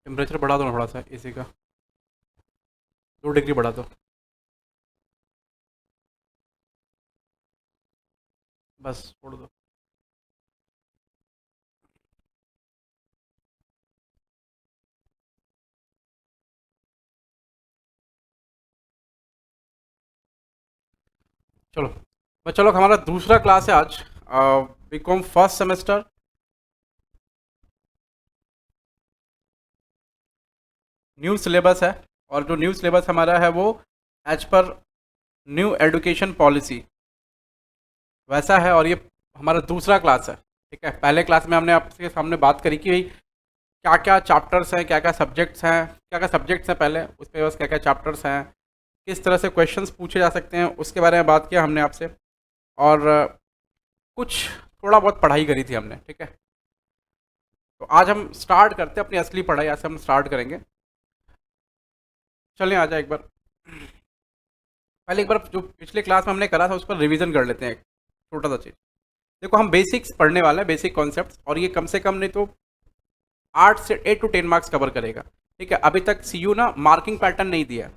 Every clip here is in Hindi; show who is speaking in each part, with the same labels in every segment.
Speaker 1: टेम्परेचर बढ़ा दो ना थोड़ा सा एसी का, 2 डिग्री बढ़ा दो। बस छोड़ दो। चलो, बस चलो, हमारा दूसरा क्लास है आज। BCom first semester, new syllabus है। और जो न्यू सिलेबस हमारा है वो as per new education policy वैसा है। और ये हमारा दूसरा क्लास है। ठीक है, पहले क्लास में हमने आपके सामने बात करी कि भाई क्या क्या चैप्टर्स हैं, क्या क्या सब्जेक्ट्स हैं, क्या क्या सब्जेक्ट्स हैं पहले, उसके बाद क्या क्या चैप्टर्स हैं, किस तरह से क्वेश्चंस पूछे जा सकते हैं, उसके बारे में बात किया हमने आपसे। और कुछ थोड़ा बहुत पढ़ाई करी थी हमने। ठीक है, तो आज हम स्टार्ट करते हैं अपनी असली पढ़ाई। आज से हम स्टार्ट करेंगे। चलें, आ जाए एक बार, पहले एक बार जो पिछले क्लास में हमने करा था उस पर रिवीजन कर लेते हैं, एक छोटा सा चीज़। देखो, हम बेसिक्स पढ़ने वाले हैं, बेसिक कॉन्सेप्ट्स, और ये कम से कम नहीं तो 8 से 10 मार्क्स कवर करेगा। ठीक है, अभी तक सीयू ना मार्किंग पैटर्न नहीं दिया है।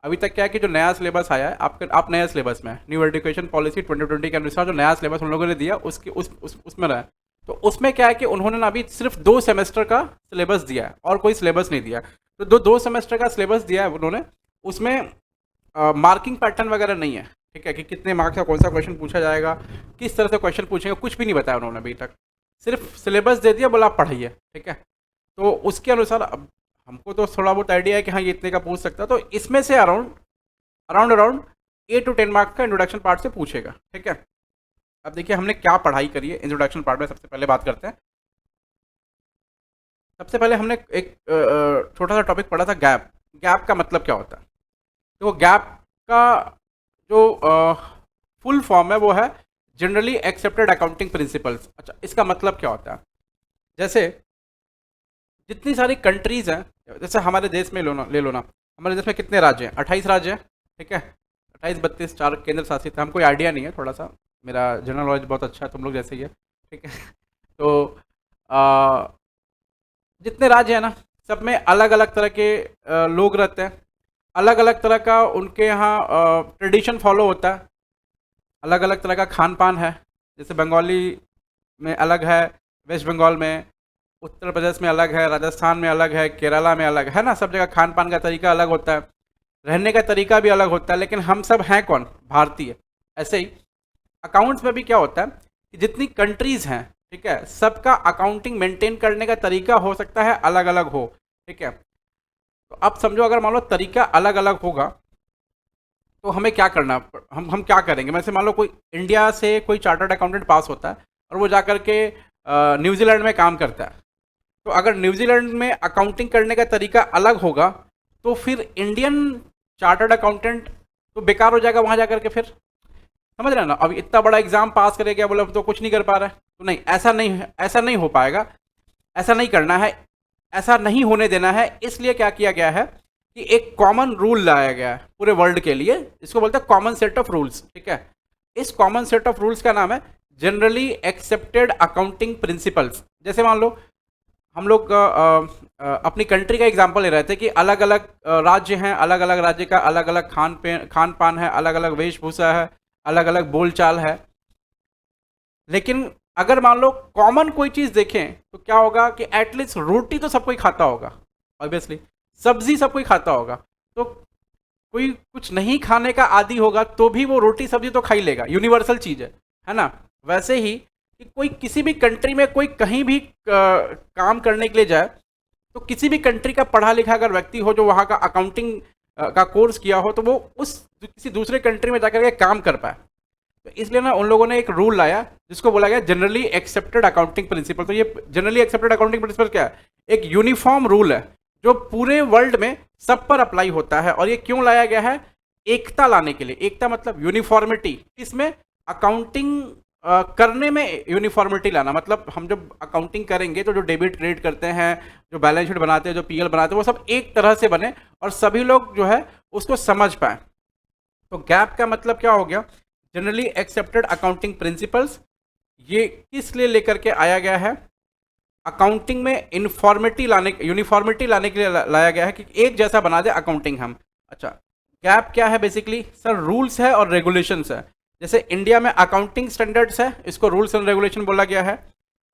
Speaker 1: अभी तक क्या है कि जो नया सिलेबस आया है, आप नया सिलेबस में न्यू एजुकेशन पॉलिसी 2020 के अनुसार जो नया सिलेबस उन लोगों ने दिया उसके उसमें रहा है। तो उसमें क्या है कि उन्होंने ना अभी सिर्फ 2 सेमेस्टर का सिलेबस दिया है और कोई सिलेबस नहीं दिया। तो दो सेमेस्टर का सिलेबस दिया है उन्होंने, उसमें मार्किंग पैटर्न वगैरह नहीं है। ठीक है, कि कितने मार्क्स का कौन सा क्वेश्चन पूछा जाएगा, किस तरह से क्वेश्चन पूछेंगे, कुछ भी नहीं बताया उन्होंने अभी तक। सिर्फ सिलेबस दे दिया, बोला आप पढ़ाइए। ठीक है, तो उसके अनुसार अब हमको तो थोड़ा बहुत आइडिया है कि हाँ ये इतने का पूछ सकता है। तो इसमें से around around around 8 to 10 marks का इंट्रोडक्शन पार्ट से पूछेगा। ठीक है, अब देखिए हमने क्या पढ़ाई करी है इंट्रोडक्शन पार्ट में। सबसे पहले बात करते हैं। सबसे पहले हमने एक छोटा सा टॉपिक पढ़ा था, गैप। गैप का मतलब क्या होता है? तो गैप का जो फुल फॉर्म है वो है जनरली एक्सेप्टेड अकाउंटिंग प्रिंसिपल्स। अच्छा, इसका मतलब क्या होता है? जैसे जितनी सारी कंट्रीज हैं, जैसे हमारे देश में ले लो ना। हमारे देश में कितने राज्य हैं? 28 राज्य हैं। ठीक है, 28, 32, 4 केंद्र शासित है। हमको आइडिया नहीं है, थोड़ा सा मेरा जनरल नॉलेज बहुत अच्छा है, तुम लोग जैसे ही है। ठीक है, तो आ, जितने राज्य हैं ना, सब में अलग अलग तरह के लोग रहते हैं। अलग अलग तरह का उनके यहाँ ट्रेडिशन फॉलो होता है। अलग अलग तरह का खान पान है। जैसे बंगाली में अलग है, वेस्ट बंगाल में, उत्तर प्रदेश में अलग है, राजस्थान में अलग है, केरला में अलग है ना। सब जगह खान पान का तरीका अलग होता है, रहने का तरीका भी अलग होता है। लेकिन हम सब हैं कौन? भारतीय। ऐसे ही अकाउंट्स में भी क्या होता है कि जितनी कंट्रीज़ हैं, ठीक है, सबका अकाउंटिंग मेंटेन करने का तरीका हो सकता है अलग अलग हो। ठीक है, तो अब समझो अगर मान लो तरीका अलग अलग होगा तो हमें क्या करना, हम क्या करेंगे? वैसे मान लो कोई इंडिया से कोई चार्टर्ड अकाउंटेंट पास होता है और वो जा कर के न्यूजीलैंड में काम करता है। तो अगर न्यूजीलैंड में अकाउंटिंग करने का तरीका अलग होगा तो फिर इंडियन चार्टर्ड अकाउंटेंट तो बेकार हो जाएगा वहाँ जा कर के। फिर समझ रहे हैं ना? अब इतना बड़ा एग्जाम पास करे गया, बोले अब तो कुछ नहीं कर पा रहा है, तो नहीं, ऐसा नहीं हो पाएगा। ऐसा नहीं करना है, ऐसा नहीं होने देना है। इसलिए क्या किया गया है कि एक कॉमन रूल लाया गया है पूरे वर्ल्ड के लिए। इसको बोलते हैं कॉमन सेट ऑफ रूल्स। ठीक है, इस कॉमन सेट ऑफ रूल्स का नाम है जनरली एक्सेप्टेड अकाउंटिंग प्रिंसिपल्स। जैसे मान लो हम लोग अपनी कंट्री का एग्जांपल ले रहे थे कि अलग अलग राज्य हैं, अलग अलग राज्य का अलग अलग खान पान है, अलग अलग वेशभूषा है, अलग अलग बोलचाल है। लेकिन अगर मान लो कॉमन कोई चीज़ देखें तो क्या होगा कि एटलीस्ट रोटी तो सब कोई खाता होगा, ऑब्वियसली। सब्जी सब कोई खाता होगा। तो कोई कुछ नहीं खाने का आदी होगा तो भी वो रोटी सब्जी तो खा ही लेगा, यूनिवर्सल चीज़ है ना? वैसे ही कि कोई किसी भी कंट्री में कोई कहीं भी काम करने के लिए जाए तो किसी भी कंट्री का पढ़ा लिखा अगर व्यक्ति हो जो वहाँ का अकाउंटिंग का कोर्स किया हो तो वो उस किसी दूसरे कंट्री में जाकर के काम कर पाए। तो इसलिए ना उन लोगों ने एक रूल लाया जिसको बोला गया जनरली एक्सेप्टेड अकाउंटिंग प्रिंसिपल। तो ये जनरली एक्सेप्टेड अकाउंटिंग प्रिंसिपल क्या है? एक यूनिफॉर्म रूल है जो पूरे वर्ल्ड में सब पर अप्लाई होता है। और ये क्यों लाया गया है? एकता लाने के लिए। एकता मतलब यूनिफॉर्मिटी। इसमें अकाउंटिंग करने में यूनिफॉर्मिटी लाना, मतलब हम जब अकाउंटिंग करेंगे तो जो डेबिट क्रेडिट करते हैं, जो बैलेंस शीट बनाते हैं, जो पीएल बनाते हैं, वो सब एक तरह से बने और सभी लोग जो है उसको समझ पाए। तो गैप का मतलब क्या हो गया? Generally accepted accounting principles. ये किस लिए लेकर के आया गया है? अकाउंटिंग में यूनिफॉर्मिटी लाने के लिए लाया गया है कि एक जैसा बना दे अकाउंटिंग हम। अच्छा, गैप क्या है बेसिकली सर? रूल्स है और रेगुलेशंस है। जैसे इंडिया में अकाउंटिंग स्टैंडर्ड्स है, इसको रूल्स एंड रेगुलेशन बोला गया है।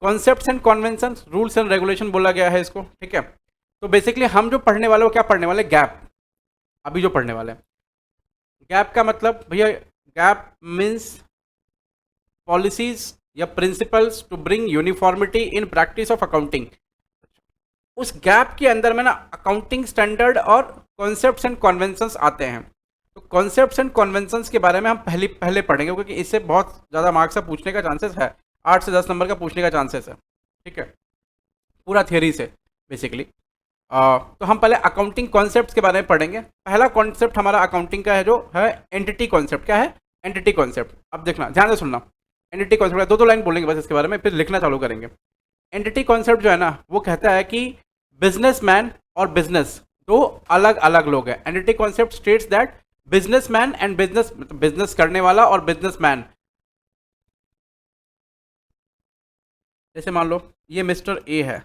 Speaker 1: Concepts and convention, rules and regulation बोला गया है इसको, ठीक है। तो बेसिकली हम जो पढ़ने वाले वो क्या पढ़ने वाले? गैप। अभी जो पढ़ने वाले गैप का मतलब भैया, गैप मीन्स पॉलिसीज या principles to bring uniformity in practice of accounting. उस गैप के अंदर में ना अकाउंटिंग स्टैंडर्ड और कॉन्सेप्ट्स एंड कन्वेंशंस आते हैं। तो कॉन्सेप्ट्स एंड कन्वेंशंस के बारे में हम पहले पढ़ेंगे, क्योंकि इससे बहुत ज़्यादा मार्क्स का पूछने का चांसेस है, 8 से 10 नंबर का पूछने का चांसेस है, ठीक है, पूरा थियरी से बेसिकली। तो हम पहले अकाउंटिंग कॉन्सेप्ट्स के बारे में पढ़ेंगे। पहला कॉन्सेप्ट हमारा अकाउंटिंग का है जो है एंटिटी कॉन्सेप्ट। क्या है? Entity concept. अब देखना, ध्यान से सुनना। एंटिटी कॉन्सेप्ट दो लाइन बोलेंगे बस इसके बारे में, फिर लिखना चालू करेंगे। एंटिटी कॉन्सेप्ट जो है ना, वो कहता है कि बिजनेसमैन और बिजनेस दो अलग अलग लोग हैं। Entity concept states that businessman and business करने वाला और बिजनेसमैन। जैसे मान लो ये मिस्टर ए है,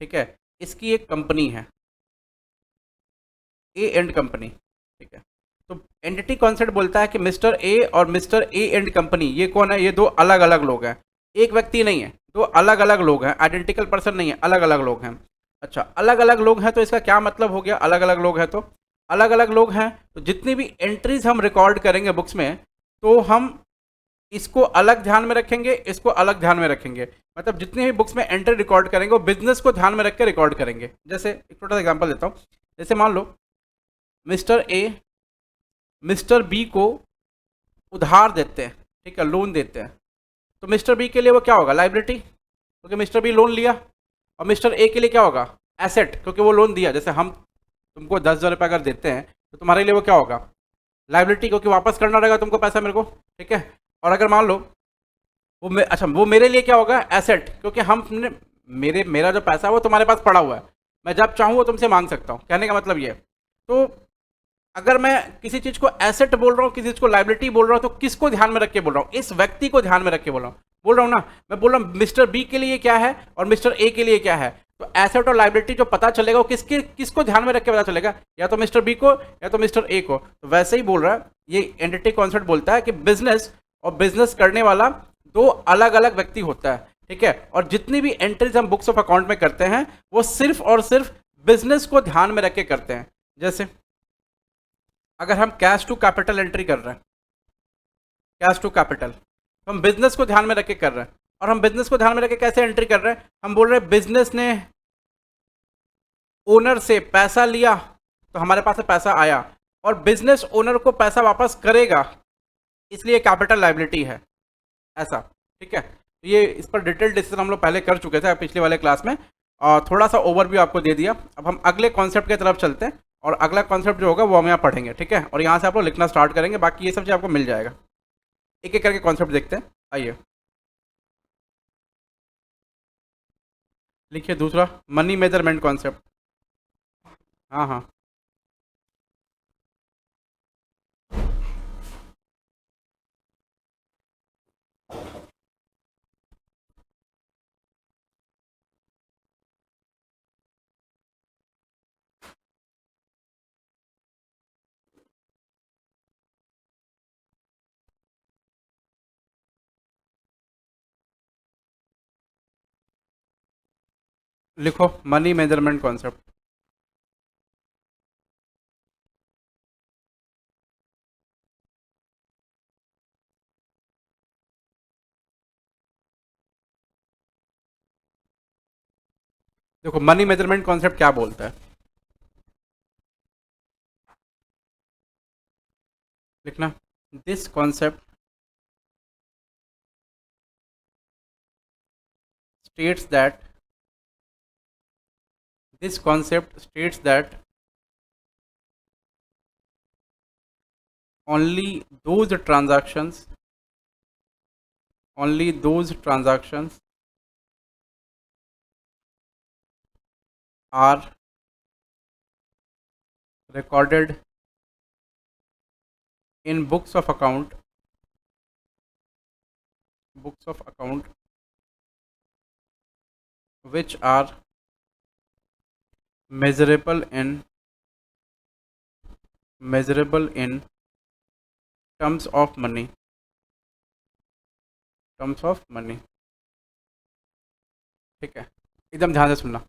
Speaker 1: ठीक है, इसकी एक कंपनी है, ए एंड कंपनी, ठीक है। तो एंटिटी कॉन्सेप्ट बोलता है कि मिस्टर ए और मिस्टर ए एंड कंपनी, ये कौन है? ये दो अलग अलग लोग हैं, एक व्यक्ति नहीं है, दो अलग अलग लोग हैं, आइडेंटिकल पर्सन नहीं है, अलग अलग लोग हैं। अच्छा, अलग अलग लोग हैं तो इसका क्या मतलब हो गया? अलग अलग लोग हैं तो अलग अलग लोग हैं तो जितनी भी एंट्रीज हम रिकॉर्ड करेंगे बुक्स में, तो हम इसको अलग ध्यान में रखेंगे, इसको अलग ध्यान में रखेंगे। मतलब जितने भी बुक्स में एंट्री रिकॉर्ड करेंगे वो बिजनेस को ध्यान में रख के रिकॉर्ड करेंगे। जैसे एक छोटा सा एग्जांपल देता हूँ। जैसे मान लो मिस्टर ए मिस्टर बी को उधार देते हैं, ठीक है, लोन देते हैं। तो मिस्टर बी के लिए वो क्या होगा? लाइबिलिटी, क्योंकि मिस्टर बी लोन लिया। और मिस्टर ए के लिए क्या होगा? एसेट, क्योंकि वो लोन दिया। जैसे हम तुमको 10,000 रुपये अगर देते हैं तो तुम्हारे लिए वो क्या होगा? लाइबिलिटी, क्योंकि वापस करना रहेगा तुमको पैसा मेरे को, ठीक है। और अगर मान लो अच्छा, वो मेरे लिए क्या होगा? एसेट, क्योंकि हमने मेरा जो पैसा है वो तुम्हारे पास पड़ा हुआ है, मैं जब चाहूँ वो तुमसे मांग सकता हूँ। कहने का मतलब ये है। तो अगर मैं किसी चीज़ को एसेट बोल रहा हूँ, किसी चीज़ को लाइबिलिटी बोल रहा हूँ, तो किसको ध्यान में रख के बोल रहा हूँ? इस व्यक्ति को ध्यान में रख के बोल रहा हूँ ना। मैं बोल रहा हूँ मिस्टर बी के लिए क्या है और मिस्टर ए के लिए क्या है। तो एसेट और लाइबिलिटी जो पता चलेगा वो किसको ध्यान में रख के पता चलेगा? या तो मिस्टर बी को या तो मिस्टर ए को। तो वैसे ही बोल रहा है ये एंटिटी कॉन्सेप्ट, बोलता है कि बिजनेस और बिजनेस करने वाला दो अलग अलग व्यक्ति होता है, ठीक है। और जितनी भी एंट्रीज हम बुक्स ऑफ अकाउंट में करते हैं वो सिर्फ और सिर्फ बिजनेस को ध्यान में रख के करते हैं। जैसे अगर हम कैश टू कैपिटल एंट्री कर रहे हैं, कैश टू कैपिटल, तो हम बिजनेस को ध्यान में रख के कर रहे हैं। और हम बिजनेस को ध्यान में रख के कैसे एंट्री कर रहे हैं? हम बोल रहे हैं बिजनेस ने ओनर से पैसा लिया तो हमारे पास से पैसा आया, और बिजनेस ओनर को पैसा वापस करेगा, इसलिए कैपिटल लाइबिलिटी है, ऐसा, ठीक है। तो ये इस पर डिटेल डिस्कशन हम लोग पहले कर चुके थे पिछले वाले क्लास में, और थोड़ा सा ओवरव्यू आपको दे दिया। अब हम अगले कॉन्सेप्ट की तरफ चलते हैं, और अगला कॉन्सेप्ट जो होगा वो हम यहाँ पढ़ेंगे, ठीक है। और यहाँ से आप लोग लिखना स्टार्ट करेंगे, बाकी ये सब चीज़ आपको मिल जाएगा। एक एक करके कॉन्सेप्ट देखते हैं, आइए। लिखिए दूसरा, मनी मेजरमेंट कॉन्सेप्ट। हाँ हाँ, लिखो मनी मेजरमेंट कॉन्सेप्ट। देखो मनी मेजरमेंट कॉन्सेप्ट क्या बोलता है, लिखना। This concept states that this concept states that only those transactions only those transactions are recorded in books of account which are measurable in terms of money, ठीक है। एकदम ध्यान से सुनना।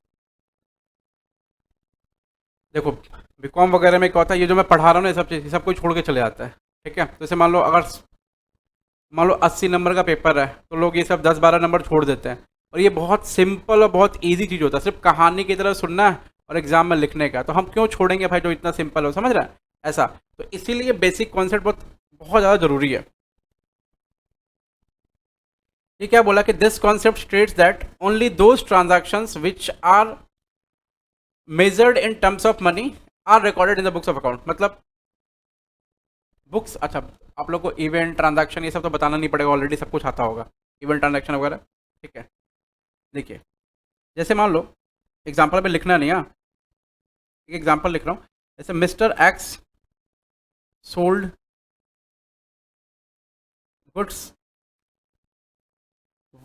Speaker 1: देखो बीकॉम वगैरह में क्या होता है, ये जो मैं पढ़ा रहा हूँ ना, ये सब चीज़ सब कुछ छोड़ के चले जाता है, ठीक है। जैसे मान लो 80 नंबर का पेपर है तो लोग ये सब 10-12 नंबर छोड़ देते हैं, और ये बहुत सिंपल और बहुत इजी चीज़ होता है, सिर्फ कहानी की तरह सुनना है और एग्जाम में लिखने का। तो हम क्यों छोड़ेंगे भाई जो इतना सिंपल हो, समझ रहा है ऐसा। तो इसीलिए बेसिक कॉन्सेप्ट बहुत बहुत ज़्यादा ज़रूरी है। ये क्या बोला कि this concept states that only those transactions which are measured in terms of money are recorded in the books of account. मतलब बुक्स, अच्छा आप लोग को इवेंट ट्रांजैक्शन ये सब तो बताना नहीं पड़ेगा, ऑलरेडी सब कुछ आता होगा, इवेंट ट्रांजैक्शन वगैरह, ठीक है। देखिए जैसे मान लो एग्जाम्पल में लिखना नहीं, हाँ एक एग्जाम्पल लिख रहा हूँ। जैसे mister x sold goods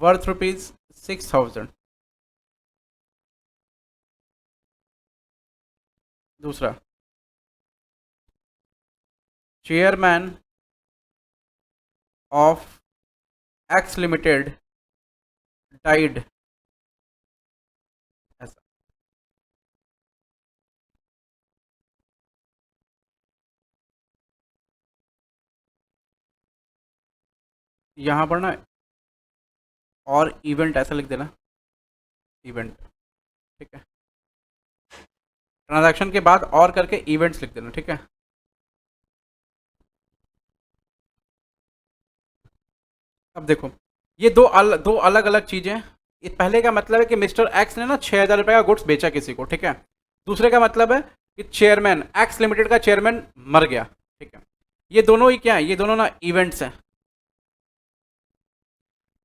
Speaker 1: worth ₹6,000। दूसरा, chairman of x limited died, ऐसा। यहाँ पर ना और इवेंट ऐसा लिख देना, इवेंट, ठीक है। ट्रांजैक्शन के बाद और करके इवेंट्स लिख देना, ठीक है। अब देखो ये दो अलग अलग चीज़ें। ये पहले का मतलब है कि मिस्टर एक्स ने ना 6,000 रुपये का गुड्स बेचा किसी को, ठीक है। दूसरे का मतलब है कि चेयरमैन एक्स लिमिटेड का चेयरमैन मर गया, ठीक है। ये दोनों ही क्या है, ये दोनों ना इवेंट्स हैं।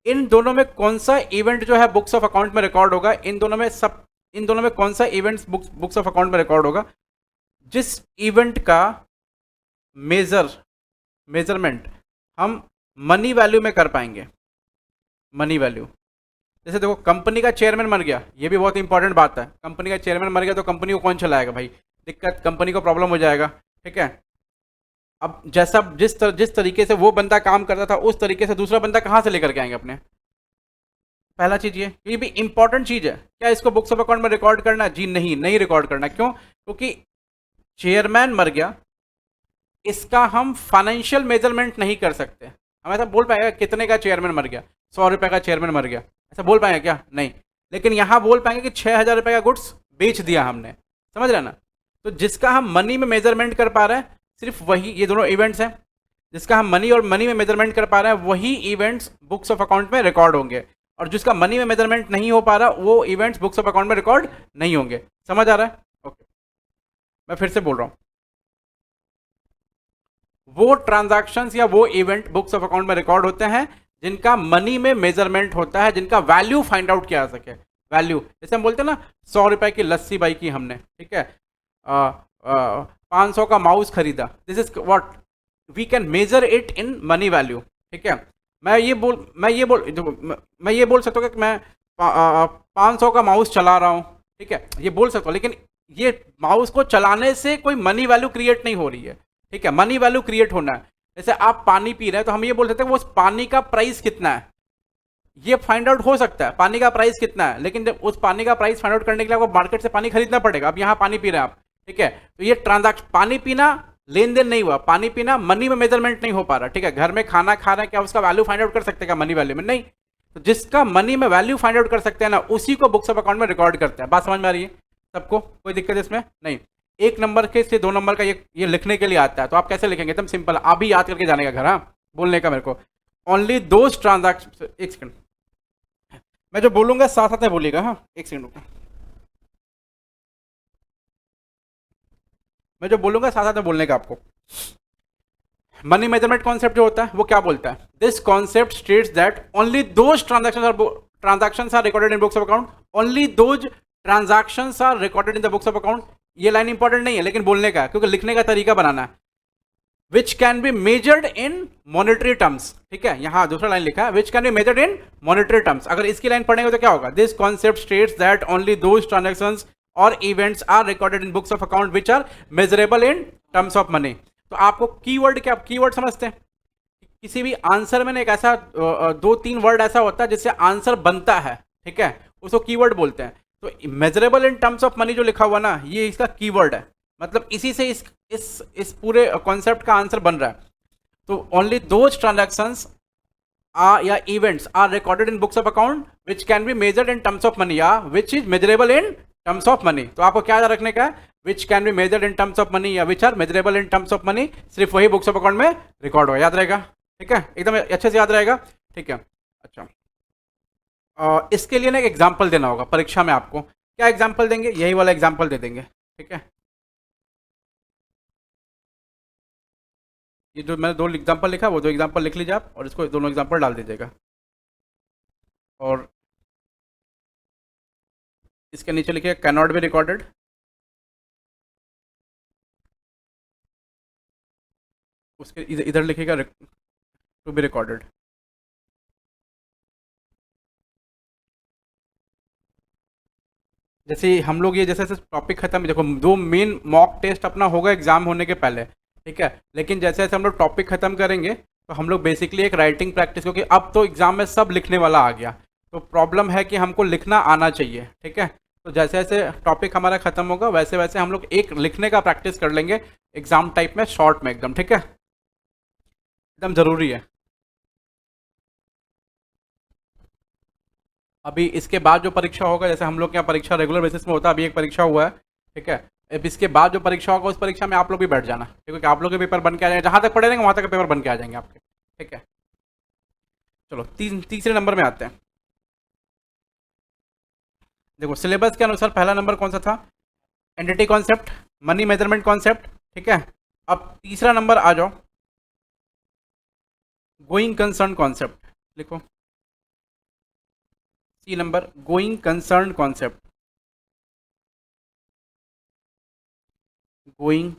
Speaker 1: इन दोनों में कौन सा इवेंट जो है बुक्स ऑफ अकाउंट में रिकॉर्ड होगा, इन दोनों में कौन सा इवेंट्स बुक्स ऑफ अकाउंट में रिकॉर्ड होगा, जिस इवेंट का मेजरमेंट हम मनी वैल्यू में कर पाएंगे। मनी वैल्यू, जैसे देखो कंपनी का चेयरमैन मर गया, ये भी बहुत इंपॉर्टेंट बात है। कंपनी का चेयरमैन मर गया तो कंपनी को कौन चलाएगा भाई, दिक्कत, कंपनी को प्रॉब्लम हो जाएगा, ठीक है। अब जैसा जिस तरीके से वो बंदा काम करता था उस तरीके से दूसरा बंदा कहाँ से लेकर के आएंगे अपने। पहला चीज ये भी इंपॉर्टेंट चीज है। क्या इसको बुक्स ऑफ अकाउंट में रिकॉर्ड करना? जी नहीं रिकॉर्ड करना। क्यों? क्योंकि चेयरमैन मर गया, इसका हम फाइनेंशियल मेजरमेंट नहीं कर सकते। हम ऐसा बोल पाएंगे कितने का चेयरमैन मर गया, 100 रुपए का चेयरमैन मर गया, ऐसा बोल पाएंगे क्या? नहीं। लेकिन यहां बोल पाएंगे कि 6,000 रुपए का गुड्स बेच दिया हमने, समझ रहे ना। तो जिसका हम मनी में मेजरमेंट कर पा रहे हैं सिर्फ वही, ये दोनों इवेंट्स हैं, जिसका हम मनी में मेजरमेंट कर पा रहे हैं वही इवेंट्स बुक्स ऑफ अकाउंट में रिकॉर्ड होंगे, और जिसका मनी में मेजरमेंट नहीं हो पा रहा वो इवेंट्स बुक्स ऑफ अकाउंट में रिकॉर्ड नहीं होंगे। समझ आ रहा है? ओके, मैं फिर से बोल रहा हूं, वो ट्रांजैक्शंस या वो इवेंट बुक्स ऑफ अकाउंट में रिकॉर्ड होते हैं जिनका मनी में मेजरमेंट होता है, जिनका वैल्यू फाइंड आउट किया जा सके। वैल्यू जैसे हम बोलते हैं ना, 100 रुपए की लस्सी बाई की हमने, ठीक है, 500 का माउस खरीदा, this is what we can measure it in money value, ठीक है। मैं ये बोल सकता हूँ कि मैं 500 का माउस चला रहा हूँ, ठीक है, ये बोल सकता हूँ, लेकिन ये माउस को चलाने से कोई मनी वैल्यू क्रिएट नहीं हो रही है, ठीक है। मनी वैल्यू क्रिएट होना है। जैसे आप पानी पी रहे हैं तो हम ये बोल सकते हैं वो उस पानी का प्राइस कितना है, ये फाइंड आउट हो सकता है पानी का प्राइस कितना है, लेकिन जब उस पानी का प्राइस फाइंड आउट करने के लिए आपको मार्केट से पानी खरीदना पड़ेगा। अब यहाँ पानी पी रहे हैं आप, ठीक है, तो ये ट्रांजैक्शन, पानी पीना लेन देन नहीं हुआ, पानी पीना मनी में मेजरमेंट नहीं हो पा रहा, ठीक है। घर में खाना खा रहे हैं, क्या उसका वैल्यू फाइंड आउट कर सकते हैं मनी वैल्यू में? नहीं। तो जिसका मनी में वैल्यू फाइंड आउट कर सकते हैं ना, उसी को बुक्स ऑफ अकाउंट में रिकॉर्ड करते हैं। बात समझ में आ रही है सबको? कोई दिक्कत इसमें नहीं। 1 नंबर के से 2 नंबर का ये लिखने के लिए आता है, तो आप कैसे लिखेंगे? एकदम सिंपल, आप भी याद करके जाने का घर, हाँ बोलने का मेरे को। ओनली दोज ट्रांजैक्शन, एक सेकंड, मैं जो बोलूंगा साथ साथ में बोलिएगा, हाँ एक सेकंड रुको, मैं जो बोलूंगा साथ साथ में बोलने का आपको। मनी मेजरमेंट कॉन्सेप्ट जो होता है वो क्या बोलता है? This concept states that only those transactions are recorded in books of account, only those transactions are recorded in the books of account. ये लाइन इंपॉर्टेंट नहीं है लेकिन बोलने का, क्योंकि लिखने का तरीका बनाना है। Which can be measured in monetary terms, ठीक है, यहाँ दूसरा लाइन लिखा है which can be measured in monetary terms. अगर इसकी लाइन पढ़ेंगे तो क्या होगा, this concept states that only those transactions और events are recorded in books of account which are measurable in terms of money. तो आपको कीवर्ड, क्या कीवर्ड समझते हैं, किसी भी आंसर में एक ऐसा 2-3 वर्ड ऐसा होता है जिससे आंसर बनता है, ठीक है, उसको कीवर्ड बोलते हैं। तो measurable in terms of money जो लिखा हुआ ना, ये इसका कीवर्ड है, मतलब इसी से इस पूरे कॉन्सेप्ट का आंसर बन रहा है। तो ओनली दोज ट्रांजैक्शंस या events are recorded in books of account which can be measured in terms of money या which is measurable in terms of money. तो आपको क्या याद रखने का है, which can be measured in terms of money या which are measurable in terms of money, सिर्फ वही बुक्स ऑफ अकाउंट में रिकॉर्ड हो, याद रहेगा, ठीक है, एकदम अच्छे से याद रहेगा, ठीक है। अच्छा, इसके लिए ना एक एग्जाम्पल देना होगा परीक्षा में आपको, क्या एग्जाम्पल देंगे, यही वाला एग्जाम्पल दे देंगे, ठीक है। ये जो मैंने 2 एग्जाम्पल लिखा वो 2 एग्जाम्पल लिख लीजिए आप और इसको दोनों एग्जाम्पल डाल दीजिएगा। और इसके नीचे लिखिए कैन नॉट बी रिकॉर्डेड, उसके इधर लिखिएगा टू बी रिकॉर्डेड। जैसे हम लोग ये जैसे टॉपिक खत्म, देखो 2 मेन मॉक टेस्ट अपना होगा एग्जाम होने के पहले, ठीक है, लेकिन जैसे जैसे हम लोग टॉपिक खत्म करेंगे तो हम लोग बेसिकली एक राइटिंग प्रैक्टिस, क्योंकि अब तो एग्जाम में सब लिखने वाला आ गया, तो प्रॉब्लम है कि हमको लिखना आना चाहिए, ठीक है। तो जैसे जैसे टॉपिक हमारा खत्म होगा वैसे वैसे हम लोग एक लिखने का प्रैक्टिस कर लेंगे एग्जाम टाइप में, शॉर्ट में एकदम, ठीक है, एकदम ज़रूरी है। अभी इसके बाद जो परीक्षा होगा, जैसे हम लोग के यहाँ परीक्षा रेगुलर बेसिस में होता है, अभी एक परीक्षा हुआ है, ठीक है, अब इसके बाद जो परीक्षा होगा उस परीक्षा में आप लोग भी बैठ जाना, क्योंकि आप लोग के पेपर बन के आ जाएंगे, जहाँ तक पढ़े रहेंगे वहाँ तक पेपर बन के आ जाएंगे आपके, ठीक है। चलो तीसरे नंबर में आते हैं। देखो सिलेबस के अनुसार पहला नंबर कौन सा था, entity concept, money measurement concept, ठीक है। अब तीसरा नंबर आ जाओ, गोइंग कंसर्न कॉन्सेप्ट, लिखो C number, going concern concept, going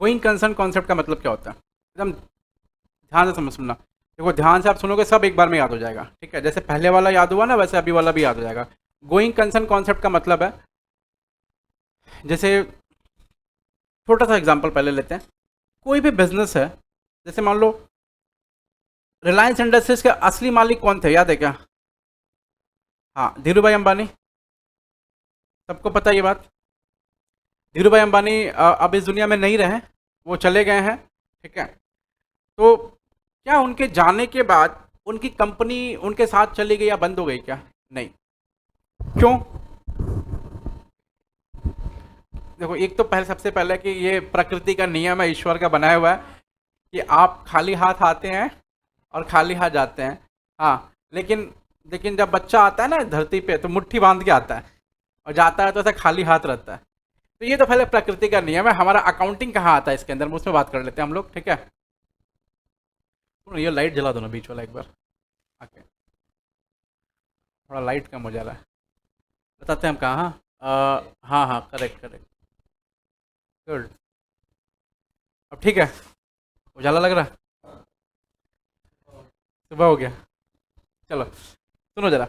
Speaker 1: going concern concept का मतलब क्या होता है, एकदम ध्यान से समझना। देखो ध्यान से आप सुनोगे सब एक बार में याद हो जाएगा, ठीक है, जैसे पहले वाला याद हुआ ना वैसे अभी वाला भी याद हो जाएगा। गोइंग कंसर्न कॉन्सेप्ट का मतलब है, जैसे छोटा सा एग्जांपल पहले लेते हैं, कोई भी बिजनेस है, जैसे मान लो रिलायंस इंडस्ट्रीज के असली मालिक कौन थे, याद है क्या, हाँ धीरू भाई अंबानी, सबको पता है ये बात। धीरू भाई अंबानी अब इस दुनिया में नहीं रहे, वो चले गए हैं, ठीक है। तो क्या उनके जाने के बाद उनकी कंपनी उनके साथ चली गई या बंद हो गई, क्या नहीं, क्यों, देखो एक तो पहले सबसे पहले कि ये प्रकृति का नियम है, ईश्वर का बनाया हुआ है कि आप खाली हाथ आते हैं और खाली हाथ जाते हैं, हाँ, लेकिन लेकिन जब बच्चा आता है ना धरती पे तो मुट्ठी बांध के आता है और जाता है तो ऐसा खाली हाथ रहता है। तो ये तो पहले प्रकृति का नियम है। हमारा अकाउंटिंग कहाँ आता है इसके अंदर, उसमें बात कर लेते हैं हम लोग, ठीक है। ये लाइट जला दो ना बीच वाला एक बार आके, थोड़ा लाइट कम हो जा रहा है, बताते हैं हम कहाँ, हाँ हाँ करेक्ट करेक्ट, गुड, अब ठीक है, उजाला लग रहा है, सुबह हो गया। चलो सुनो जरा,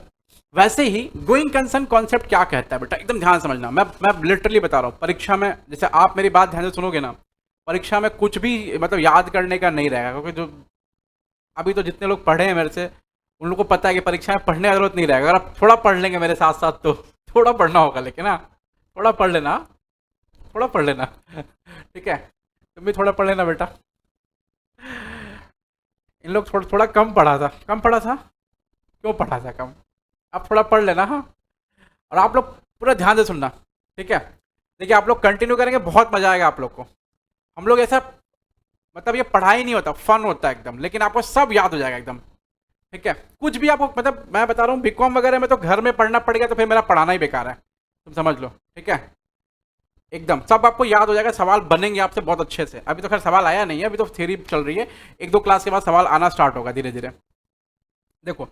Speaker 1: वैसे ही गोइंग कंसर्न कॉन्सेप्ट क्या कहता है बेटा, एकदम ध्यान समझना, मैं लिटरली बता रहा हूँ, परीक्षा में जैसे आप मेरी बात ध्यान से सुनोगे ना, परीक्षा में कुछ भी मतलब याद करने का नहीं रहेगा, क्योंकि जो अभी तो जितने लोग पढ़े हैं मेरे से उन लोगों को पता है कि परीक्षा में पढ़ने की जरूरत नहीं रहेगा, अगर आप थोड़ा पढ़ लेंगे मेरे साथ साथ तो थोड़ा पढ़ना होगा, लेकिन ना थोड़ा पढ़ लेना, थोड़ा पढ़ लेना ठीक है, तुम भी थोड़ा पढ़ लेना बेटा। इन लोग थोड़ा थोड़ा कम पढ़ा था, कम पढ़ा था, क्यों पढ़ा था कम, आप थोड़ा पढ़ लेना, हाँ। और आप लोग पूरा ध्यान से सुनना, ठीक है, देखिए आप लोग कंटिन्यू करेंगे बहुत मजा आएगा आप लोग को। हम लोग ऐसा मतलब ये पढ़ाई नहीं होता, फन होता है एकदम, लेकिन आपको सब याद हो जाएगा एकदम, ठीक है। कुछ भी आपको मतलब मैं बता रहा हूँ बीकॉम वगैरह में तो घर में पढ़ना पड़ेगा तो फिर मेरा पढ़ाना ही बेकार है, तुम समझ लो, ठीक है। एकदम सब आपको याद हो जाएगा, सवाल बनेंगे आपसे बहुत अच्छे से। अभी तो खैर सवाल आया नहीं है, अभी तो थ्योरी चल रही है, एक दो क्लास के बाद सवाल आना स्टार्ट होगा धीरे धीरे। देखो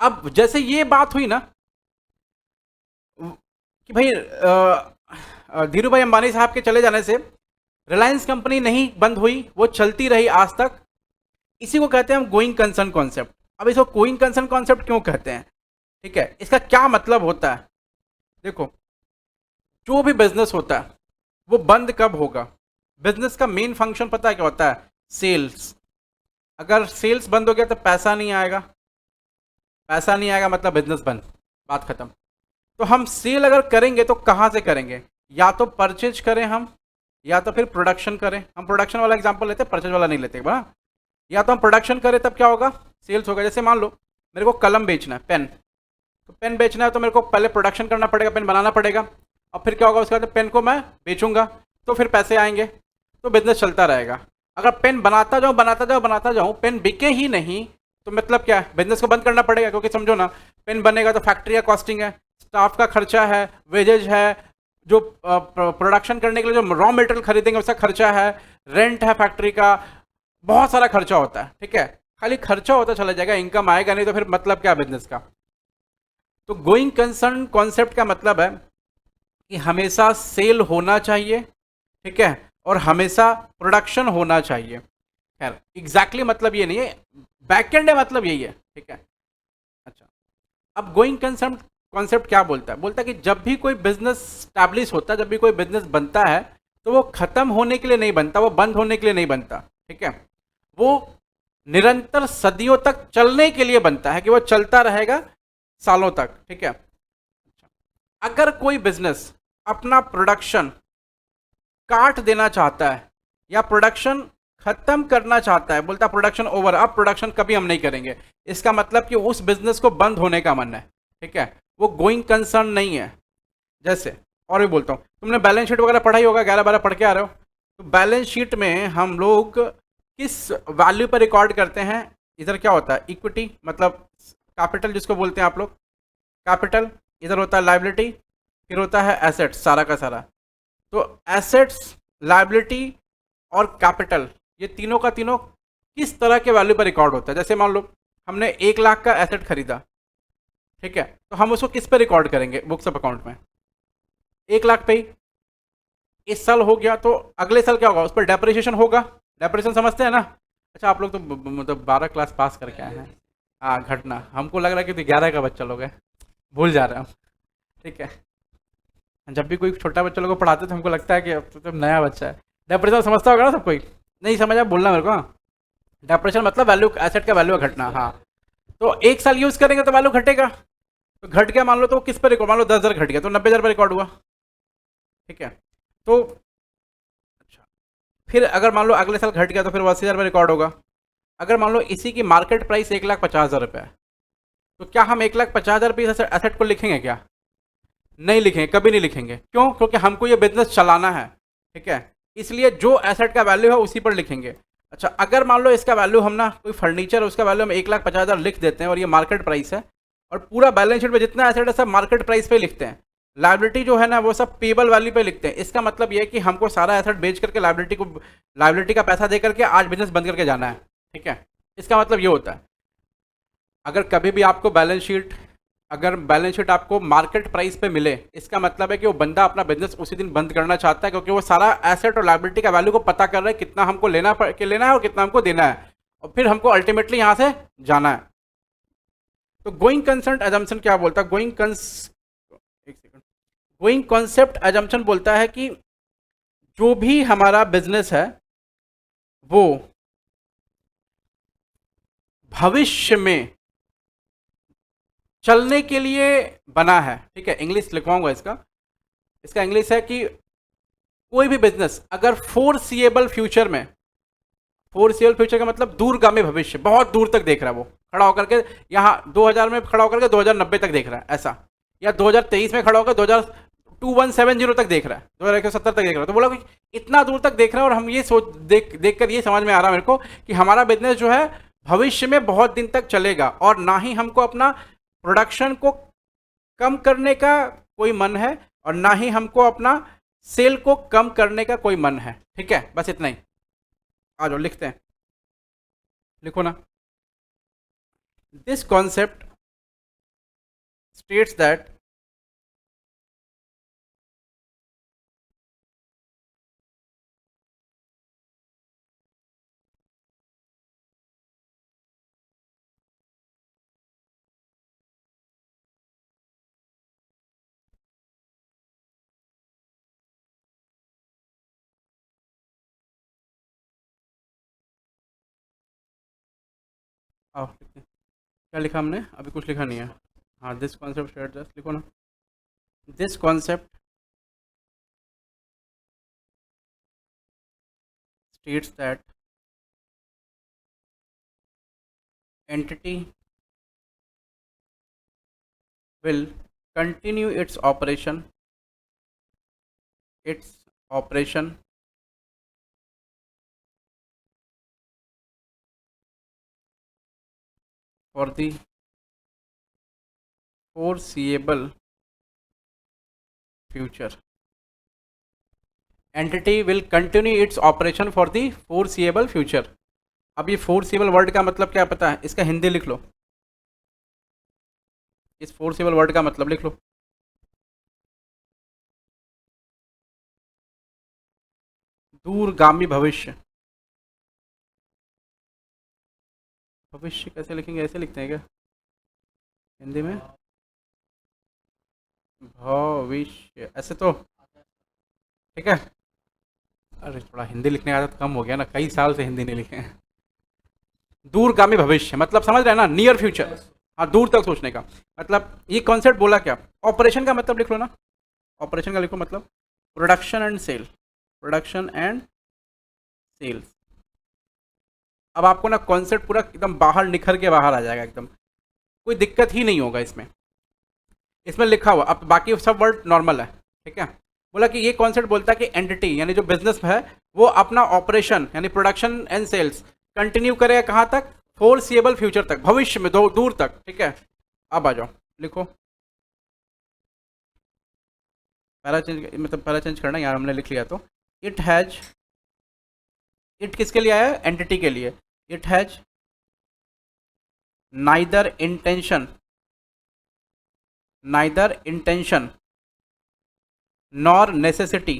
Speaker 1: अब जैसे ये बात हुई ना कि भाई धीरू भाई अंबानी साहब के चले जाने से रिलायंस कंपनी नहीं बंद हुई, वो चलती रही आज तक। इसी को कहते हैं हम गोइंग कंसर्न कॉन्सेप्ट। अब इसको गोइंग कंसर्न कॉन्सेप्ट क्यों कहते हैं, ठीक है, इसका क्या मतलब होता है। देखो जो भी बिजनेस होता है वो बंद कब होगा। बिजनेस का मेन फंक्शन पता है क्या होता है, सेल्स। अगर सेल्स बंद हो गया तो पैसा नहीं आएगा, पैसा नहीं आएगा मतलब बिजनेस बंद, बात खत्म। तो हम सेल अगर करेंगे तो कहाँ से करेंगे, या तो परचेज करें हम, या तो फिर प्रोडक्शन करें। हम प्रोडक्शन वाला एग्जांपल लेते हैं, परचेज वाला नहीं लेते बड़ा। या तो हम प्रोडक्शन करें तब क्या होगा, सेल्स होगा। जैसे मान लो मेरे को कलम बेचना है, पेन, तो पेन बेचना है तो मेरे को पहले प्रोडक्शन करना पड़ेगा, पेन बनाना पड़ेगा, और फिर क्या होगा उसके बाद पेन को मैं बेचूंगा तो फिर पैसे आएंगे, तो बिजनेस चलता रहेगा। अगर पेन बनाता जाऊँ बनाता जाऊँ बनाता जाऊँ, पेन बिके ही नहीं तो मतलब क्या है, बिजनेस को बंद करना पड़ेगा। क्योंकि समझो ना, पेन बनेगा तो फैक्ट्री का कॉस्टिंग है, स्टाफ का खर्चा है, वेजेज है, जो प्रोडक्शन करने के लिए जो रॉ मटेरियल खरीदेंगे उसका खर्चा है, रेंट है फैक्ट्री का, बहुत सारा खर्चा होता है। ठीक है, खाली खर्चा होता चला जाएगा, इनकम आएगा नहीं, तो फिर मतलब क्या बिजनेस का। तो गोइंग कंसर्न कॉन्सेप्ट का मतलब है कि हमेशा सेल होना चाहिए, ठीक है, और हमेशा प्रोडक्शन होना चाहिए। खैर एग्जैक्टली मतलब ये नहीं है, बैकएंड है मतलब यही है, ठीक है। अच्छा, अब गोइंग कंसर्न कॉन्सेप्ट क्या बोलता है, बोलता है कि जब भी कोई बिजनेस स्टैब्लिश होता है, जब भी कोई बिजनेस बनता है, तो वो खत्म होने के लिए नहीं बनता, वो बंद होने के लिए नहीं बनता, ठीक है, वो निरंतर सदियों तक चलने के लिए बनता है, कि वो चलता रहेगा सालों तक, ठीक है। अगर कोई बिजनेस अपना प्रोडक्शन काट देना चाहता है या प्रोडक्शन खत्म करना चाहता है, बोलता प्रोडक्शन ओवर, अब प्रोडक्शन कभी हम नहीं करेंगे, इसका मतलब कि उस बिजनेस को बंद होने का मन है, ठीक है, वो गोइंग कंसर्न नहीं है। जैसे और भी बोलता हूँ, तुमने बैलेंस शीट वगैरह पढ़ाई होगा, 11-12 पढ़ के आ रहे हो, तो बैलेंस शीट में हम लोग किस वैल्यू पर रिकॉर्ड करते हैं। इधर क्या होता है, इक्विटी मतलब कैपिटल जिसको बोलते हैं आप लोग, कैपिटल। इधर होता है लाइबिलिटी, फिर होता है एसेट्स, सारा का सारा। तो एसेट्स, लाइबिलिटी और कैपिटल, ये तीनों का तीनों किस तरह के वैल्यू पर रिकॉर्ड होता है। जैसे मान लो हमने 1 लाख का एसेट खरीदा, ठीक है, तो हम उसको किस पे रिकॉर्ड करेंगे, बुक्स ऑफ अकाउंट में 1 लाख पे ही। इस साल हो गया तो अगले साल क्या होगा, उस पर डेप्रिसिएशन होगा। डेप्रिसिएशन समझते हैं ना। अच्छा आप लोग तो मतलब 12 क्लास पास करके आए हैं। हाँ घटना, हमको लग रहा है कि 11 का बच्चा लोग है, भूल जा रहे हैं हम, ठीक है। जब भी कोई छोटा बच्चा लोग को पढ़ाते तो हमको लगता है कि अब तो नया बच्चा है। डेप्रिसिएशन समझता होगा ना सब कोई, नहीं समझा बोलना मेरे को। डेप्रिसिएशन मतलब वैल्यू, एसेट का वैल्यू घटना। हाँ, तो 1 साल यूज करेंगे तो वैल्यू घटेगा, तो घट गया मान लो, तो किस पर रिकॉर्ड, मान लो 10,000 घट गया तो 90,000 पर रिकॉर्ड हुआ, ठीक है। तो अच्छा, फिर अगर मान लो अगले साल घट गया तो फिर 80,000 पर रिकॉर्ड होगा। अगर मान लो इसी की मार्केट प्राइस 1,50,000 रुपये है, तो क्या हम 1,50,000 रुपये एसेट को लिखेंगे क्या, नहीं लिखेंगे, कभी नहीं लिखेंगे। क्यों, क्योंकि हमको ये बिजनेस चलाना है, ठीक है, इसलिए जो एसेट का वैल्यू है उसी पर लिखेंगे। अच्छा अगर मान लो इसका वैल्यू हम ना, कोई फर्नीचर उसका वैल्यू हम 1,50,000 लिख देते हैं और ये मार्केट प्राइस है, और पूरा बैलेंस शीट में जितना एसेट है सब मार्केट प्राइस पे लिखते हैं, लाइबिलिटी जो है ना वो सब पेबल वैल्यू पे लिखते हैं। इसका मतलब ये है कि हमको सारा एसेट बेच करके लाइबिलिटी का पैसा दे करके आज बिजनेस बंद करके जाना है, ठीक है। इसका मतलब ये होता है, अगर कभी भी आपको बैलेंस शीट, अगर बैलेंस शीट आपको मार्केट प्राइस पे मिले, इसका मतलब है कि वो बंदा अपना बिजनेस उसी दिन बंद करना चाहता है, क्योंकि वो सारा एसेट और लायबिलिटी का वैल्यू को पता कर रहा है, कितना हमको लेना है और कितना हमको देना है, और फिर हमको अल्टीमेटली यहाँ से जाना है। तो गोइंग कंसर्न एजम्पशन क्या बोलता है, गोइंग कॉन्सेप्ट एजम्पशन बोलता है कि जो भी हमारा बिजनेस है वो भविष्य में चलने के लिए बना है, ठीक है। इंग्लिश लिखवाऊंगा इसका, इसका इंग्लिश है कि कोई भी बिजनेस अगर फोरसीएबल फ्यूचर में, फोरसीएबल फ्यूचर का मतलब दूरगामी भविष्य, बहुत दूर तक देख रहा है वो, खड़ा होकर के यहाँ 2000 में खड़ा होकर के 2090 तक देख रहा है ऐसा, या 2023 में खड़ा होकर 2170 तक देख रहा है, 2170 तक देख रहा है, तो बोला कि इतना दूर तक देख रहा है। और हम ये सोच देख कर ये समझ में आ रहा है मेरे को कि हमारा बिजनेस जो है भविष्य में बहुत दिन तक चलेगा, और ना ही हमको अपना प्रोडक्शन को कम करने का कोई मन है, और ना ही हमको अपना सेल को कम करने का कोई मन है, ठीक है, बस इतना ही। आ जाओ लिखते हैं, लिखो ना। दिस कॉन्सेप्ट स्टेट्स दैट आओ लिखते हैं। क्या लिखा हमने? अभी कुछ लिखा नहीं है। हाँ, दिस कॉन्सेप्ट स्टेट्स दैट, लिखो ना। This concept states that entity will continue its operation for the foreseeable future. Entity will continue its operation for the foreseeable future. अब ये फोरसेबल वर्ड का मतलब क्या पता है? इसका हिंदी लिख लो। इस फोरसेबल वर्ड का मतलब लिख लो। दूरगामी भविष्य। भविष्य कैसे लिखेंगे? ऐसे लिखते हैं क्या हिंदी में? भविष्य ऐसे तो ठीक है। अरे थोड़ा हिंदी लिखने का आदत कम हो गया ना, कई साल से हिंदी नहीं लिखे हैं। दूरगामी भविष्य मतलब समझ रहे हैं ना, नियर फ्यूचर। हाँ, दूर तक सोचने का मतलब। ये कॉन्सेप्ट बोला क्या? ऑपरेशन का मतलब लिख लो ना। ऑपरेशन का लिखो मतलब production and sale. Production and sales. अब आपको ना कॉन्सेप्ट पूरा एकदम बाहर निखर के बाहर आ जाएगा एकदम, कोई दिक्कत ही नहीं होगा इसमें। इसमें लिखा हुआ, अब बाकी सब वर्ड नॉर्मल है, ठीक है। बोला कि ये कॉन्सेप्ट बोलता है कि एंटिटी यानी जो बिजनेस है वो अपना ऑपरेशन यानी प्रोडक्शन एंड सेल्स कंटिन्यू करेगा कहाँ तक? फोरसिएबल फ्यूचर तक, भविष्य में, दूर तक, ठीक है। अब आ जाओ लिखो। पहला चेंज मतलब पहला चेंज करना, यार हमने लिख लिया तो इट हैज। इट किसके लिए आया है? एंटिटी के लिए। It has neither intention nor necessity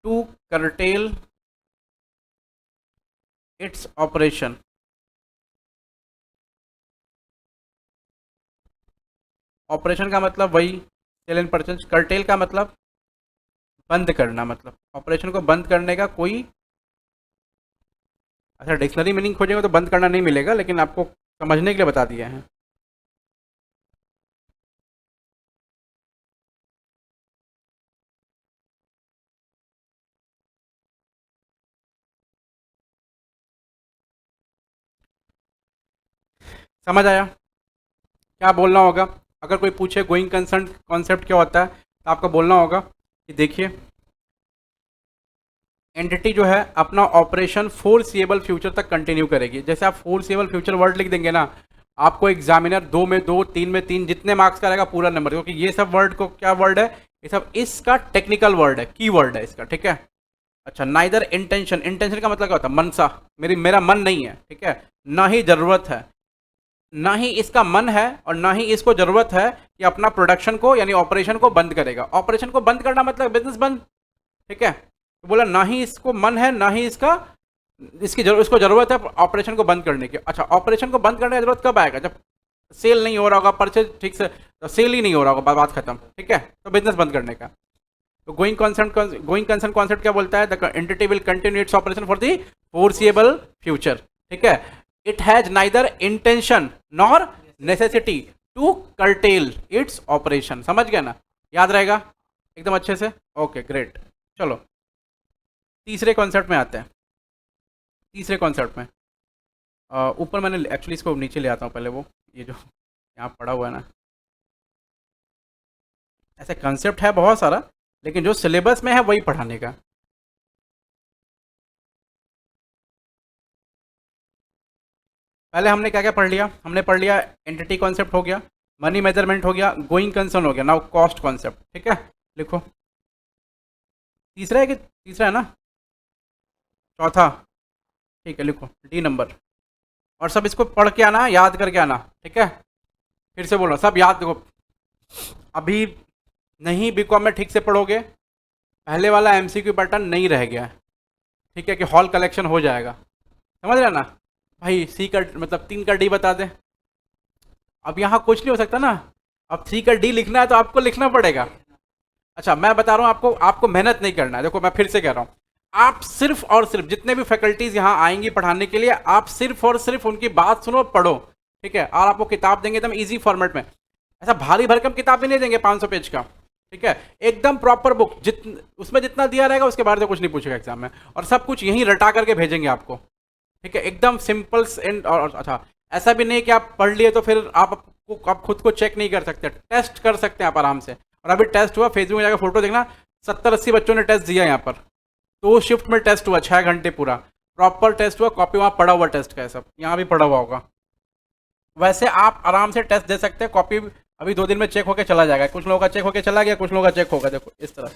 Speaker 1: to curtail its operation. Operation का मतलब वही सेल एंड परचेज। कर्टेल का मतलब बंद करना, मतलब ऑपरेशन को बंद करने का कोई। अच्छा, डिक्शनरी मीनिंग खोजेंगे तो बंद करना नहीं मिलेगा, लेकिन आपको समझने के लिए बता दिया है। समझ आया क्या बोलना होगा? अगर कोई पूछे गोइंग कंसर्न कॉन्सेप्ट क्या होता है तो आपको बोलना होगा कि देखिए एंटिटी जो है अपना ऑपरेशन फोरसिएबल फ्यूचर तक कंटिन्यू करेगी। जैसे आप फोरसिएबल फ्यूचर वर्ड लिख देंगे ना, आपको एग्जामिनर 2 में 2, 3 में 3, जितने मार्क्स का रहेगा पूरा नंबर, क्योंकि ये सब वर्ड को क्या वर्ड है? ये सब इसका टेक्निकल वर्ड है, की वर्ड है इसका, ठीक है। अच्छा, नाइदर इंटेंशन। इंटेंशन का मतलब क्या होता है? मनसा। मेरा मन नहीं है, ठीक है, ना ही ज़रूरत है, ना ही इसका मन है और ना ही इसको ज़रूरत है कि अपना प्रोडक्शन को यानी ऑपरेशन को बंद करेगा। ऑपरेशन को बंद करना मतलब बिजनेस बंद, ठीक है। तो बोला ना ही इसको मन है ना ही इसको जरूरत है ऑपरेशन को बंद करने की। अच्छा, ऑपरेशन को बंद करने की जरूरत कब आएगा? जब सेल नहीं हो रहा होगा, परचेज ठीक से तो सेल ही नहीं हो रहा होगा, बात खत्म, ठीक है। तो बिजनेस बंद करने का। तो गोइंग कंसर्न कॉन्सेप्ट क्या बोलता है? The entity will continue its operation for the foreseeable future, ठीक है। It has neither intention nor necessity to curtail its operation. समझ गया ना? याद रहेगा एकदम अच्छे से? Okay great. चलो तीसरे कॉन्सेप्ट में आते हैं। तीसरे कॉन्सेप्ट में ऊपर मैंने एक्चुअली इसको नीचे ले आता हूँ पहले, वो ये जो यहाँ पड़ा हुआ है ना, ऐसे कंसेप्ट है बहुत सारा, लेकिन जो सिलेबस में है वही पढ़ाने का। पहले हमने क्या क्या पढ़ लिया? हमने पढ़ लिया एंटिटी कॉन्सेप्ट हो गया, मनी मेजरमेंट हो गया, गोइंग कंसर्न हो गया, नाउ कॉस्ट कॉन्सेप्ट। ठीक है, लिखो। तीसरा है कि तीसरा है ना? चौथा। ठीक है, लिखो डी नंबर। और सब इसको पढ़ के आना, याद करके आना। ठीक है, फिर से बोल रहा हूँ, सब याद देखो। अभी नहीं बीकॉम में ठीक से पढ़ोगे, पहले वाला एमसीक्यू पैटर्न नहीं रह गया है। ठीक है, कि हॉल कलेक्शन हो जाएगा। समझ रहे ना भाई? सी का मतलब 3 का डी बता दे। अब यहाँ कुछ नहीं हो सकता ना। अब 3 का डी लिखना है तो आपको लिखना पड़ेगा। अच्छा, मैं बता रहा हूँ आपको, आपको मेहनत नहीं करना है। देखो मैं फिर से कह रहा हूँ, आप सिर्फ और सिर्फ जितने भी फैकल्टीज यहाँ आएंगी पढ़ाने के लिए, आप सिर्फ और सिर्फ उनकी बात सुनो, पढ़ो। ठीक है, और आपको किताब देंगे एकदम इजी फॉर्मेट में। ऐसा भारी भरकम किताब भी नहीं देंगे 500 पेज का। ठीक है, एकदम प्रॉपर बुक, उसमें जितना दिया रहेगा उसके बारे में कुछ नहीं पूछेगा एग्जाम में, और सब कुछ यहीं रटा करके भेजेंगे आपको। ठीक है, एकदम सिंपल एंड। और अच्छा, ऐसा भी नहीं कि आप पढ़ लिए तो फिर आप खुद को चेक नहीं कर सकते, टेस्ट कर सकते हैं आप आराम से। और अभी टेस्ट हुआ, फेसबुक में जाकर फोटो देखना, 70-80 बच्चों ने टेस्ट दिया यहाँ पर। तो शिफ्ट में टेस्ट हुआ 6 घंटे पूरा, प्रॉपर टेस्ट हुआ, कॉपी वहाँ पड़ा हुआ टेस्ट का है, सब यहाँ भी पड़ा हुआ होगा। वैसे आप आराम से टेस्ट दे सकते हैं, कॉपी अभी 2 दिन में चेक होकर चला जाएगा। कुछ लोगों का चेक होकर चला गया, कुछ लोगों का चेक होगा। देखो इस तरह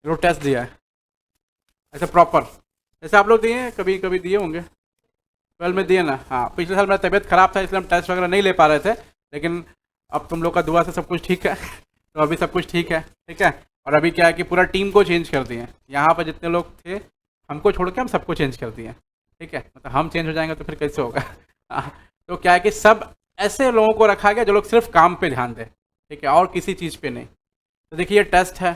Speaker 1: जो टेस्ट दिया है, ऐसे प्रॉपर, जैसे आप लोग दिए हैं, कभी कभी दिए होंगे 12 में दिए ना। हाँ, पिछले साल मेरा तबीयत खराब था इसलिए हम टेस्ट वगैरह नहीं ले पा रहे थे, लेकिन अब तुम लोग का दुआ से सब कुछ ठीक है। तो अभी सब कुछ ठीक है। ठीक है, और अभी क्या है कि पूरा टीम को चेंज कर दिए। यहाँ पर जितने लोग थे, हमको छोड़ के हम सबको चेंज कर दिए। ठीक है, मतलब हम चेंज हो जाएंगे तो फिर कैसे होगा? हाँ, तो क्या है कि सब ऐसे लोगों को रखा गया जो लोग सिर्फ काम पे ध्यान दें। ठीक है, और किसी चीज़ पे नहीं। तो देखिए ये टेस्ट है,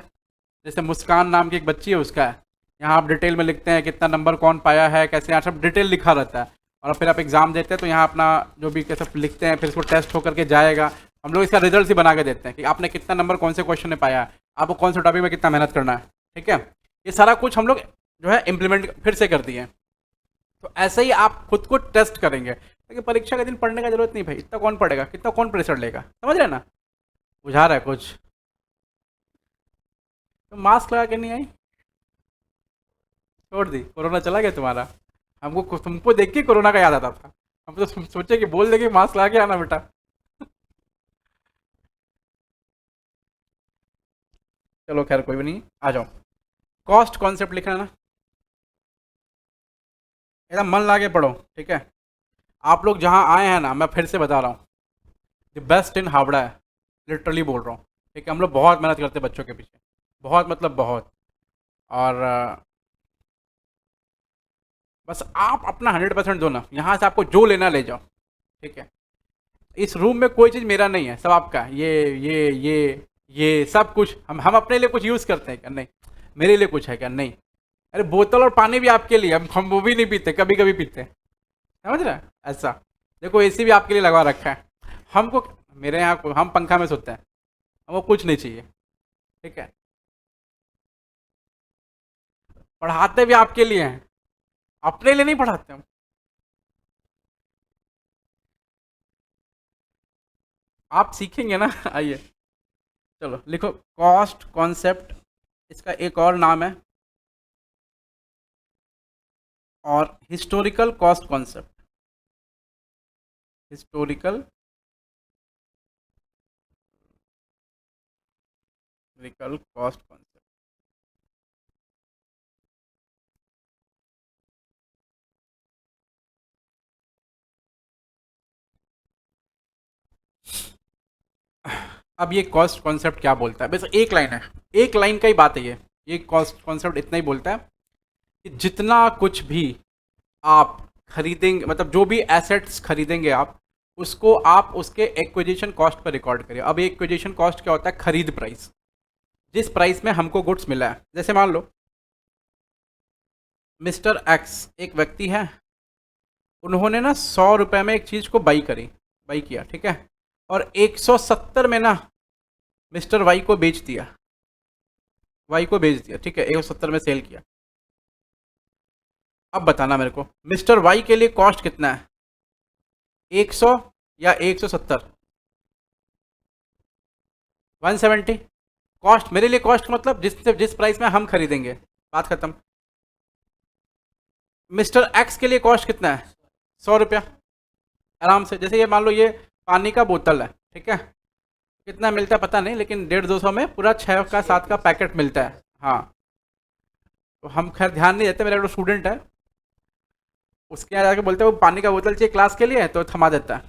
Speaker 1: जैसे मुस्कान नाम की एक बच्ची है, उसका है। यहाँ आप डिटेल में लिखते हैं कितना नंबर कौन पाया है, कैसे, यहाँ सब डिटेल लिखा रहता है। और फिर आप एग्ज़ाम देते हैं तो यहाँ अपना जो भी कैसे लिखते हैं, फिर इसको टेस्ट होकर के जाएगा। हम लोग इसका रिजल्ट ही बना के देते हैं कि आपने कितना नंबर कौन से क्वेश्चन में पाया है, आपको कौन से टॉपिक में कितना मेहनत करना है। ठीक है, ये सारा कुछ हम लोग जो है इम्प्लीमेंट फिर से कर दिए हैं। तो ऐसे ही आप खुद को टेस्ट करेंगे, लेकिन परीक्षा के दिन पढ़ने का जरूरत नहीं भाई। इतना कौन पढ़ेगा, कितना कौन प्रेशर लेगा? समझ रहे हैं ना? बुझा रहा है कुछ? तो मास्क लगा के नहीं आई, छोड़ दी, कोरोना चला गया तुम्हारा। हमको तुमको देख के कोरोना का याद आता था। हम तो सोचे कि बोल देंगे मास्क लगा के आना बेटा। चलो खैर कोई भी नहीं, आ जाओ। कॉस्ट कॉन्सेप्ट लिखना है ना, एकदम मन लगा के पढ़ो। ठीक है, आप लोग जहाँ आए हैं ना, मैं फिर से बता रहा हूँ, द बेस्ट इन हावड़ा है, लिटरली बोल रहा हूँ। ठीक है, हम लोग बहुत मेहनत करते हैं बच्चों के पीछे, बहुत मतलब बहुत। और बस आप अपना 100% दो ना, यहाँ से आपको जो लेना ले जाओ। ठीक है, इस रूम में कोई चीज़ मेरा नहीं है, सब आपका है। ये सब कुछ हम अपने लिए कुछ यूज़ करते हैं क्या? नहीं। मेरे लिए कुछ है क्या? नहीं। अरे बोतल और पानी भी आपके लिए, हम वो भी नहीं पीते, कभी कभी पीते हैं। समझ रहे हैं? ऐसा देखो, एसी भी आपके लिए लगा रखा है। हमको, मेरे यहाँ हम पंखा में सोते हैं, हमको कुछ नहीं चाहिए। ठीक है, पढ़ाते भी आपके लिए हैं, अपने लिए नहीं पढ़ाते हम। आप सीखेंगे ना। आइए, चलो लिखो कॉस्ट कॉन्सेप्ट, इसका एक और नाम है, और historical cost concept. Historical cost concept. अब ये कॉस्ट कॉन्सेप्ट क्या बोलता है? बस एक लाइन है, एक लाइन का ही बात है ये कॉस्ट कॉन्सेप्ट इतना ही बोलता है कि जितना कुछ भी आप खरीदेंगे, मतलब जो भी एसेट्स खरीदेंगे आप, उसको आप उसके एक्विजिशन कॉस्ट पर रिकॉर्ड करिए। अब एक्विजिशन कॉस्ट क्या होता है? खरीद प्राइस, जिस प्राइस में हमको गुड्स मिला है। जैसे मान लो मिस्टर एक्स एक व्यक्ति है, उन्होंने ना 100 रुपये में एक चीज़ को बाई किया। ठीक है, और 170 में ना मिस्टर वाई को बेच दिया, ठीक है, 170 में सेल किया। अब बताना मेरे को, मिस्टर वाई के लिए कॉस्ट कितना है? 100 या 170? 170। कॉस्ट मेरे लिए, कॉस्ट मतलब जिस प्राइस में हम खरीदेंगे, बात खत्म। मिस्टर एक्स के लिए कॉस्ट कितना है? 100 रुपया आराम से। जैसे ये मान लो ये पानी का बोतल है, ठीक है, कितना मिलता है पता नहीं, लेकिन 150-200 में पूरा 6 का 7 का पैकेट मिलता है। हाँ, तो हम खैर ध्यान नहीं देते, मेरा जो स्टूडेंट है उसके यहाँ जाके बोलते हैं वो पानी का बोतल चाहिए क्लास के लिए, तो थमा देता है,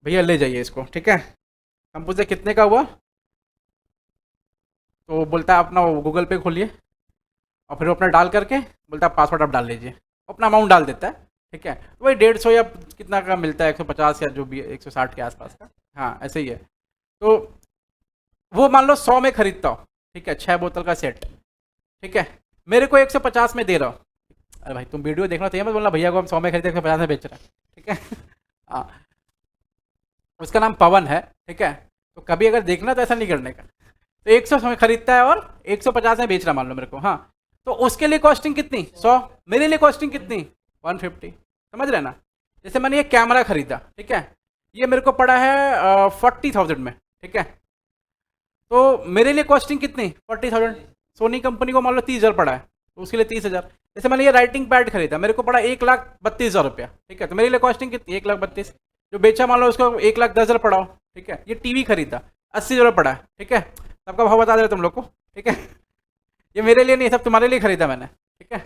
Speaker 1: भैया ले जाइए इसको, ठीक है। हम पूछते कितने का हुआ, तो वो बोलता है अपना गूगल पे खोलिए, और फिर वो अपना डाल करके बोलता है पासवर्ड आप डाल लीजिए, अपना अमाउंट डाल देता है, ठीक है। तो वही 150 या कितना का मिलता है, 150 या जो भी 160 के आसपास का। हाँ ऐसे ही है। तो वो मान लो 100 में खरीदता हो, ठीक है, 6 बोतल का सेट, ठीक है, मेरे को 150 में दे रहा हो। अरे भाई तुम वीडियो देखना चाहिए, मत बोलना भैया को हम 100 में खरीदे 150 में बेच रहे हैं, ठीक है। हाँ, उसका नाम पवन है, ठीक है। तो कभी अगर देखना तो ऐसा नहीं करने का। तो 100 में खरीदता है और 150 में बेच रहा मान लो मेरे को, हाँ, तो उसके लिए कॉस्टिंग कितनी 100, मेरे लिए कॉस्टिंग कितनी 150, समझ रहे ना। जैसे मैंने ये कैमरा खरीदा, ठीक है, ये मेरे को पड़ा है 40,000 में, ठीक है, तो मेरे लिए कॉस्टिंग कितनी 40,000। सोनी कंपनी को मान लो 30,000 पड़ा है, तो उसके लिए 30,000। जैसे मैंने ये राइटिंग पैड खरीदा, मेरे को पड़ा 1,32,000 रुपया, ठीक है, तो मेरे लिए कॉस्टिंग कितनी 1,32,000। जो बेचा मान लो उसको 1,10,000 पड़ा हो, ठीक है। ये टीवी खरीदा 80,000 पड़ा है, ठीक है, सबका भाव बता दे रहे तुम लोग को, ठीक है। ये मेरे लिए नहीं, सब तुम्हारे लिए खरीदा मैंने, ठीक है।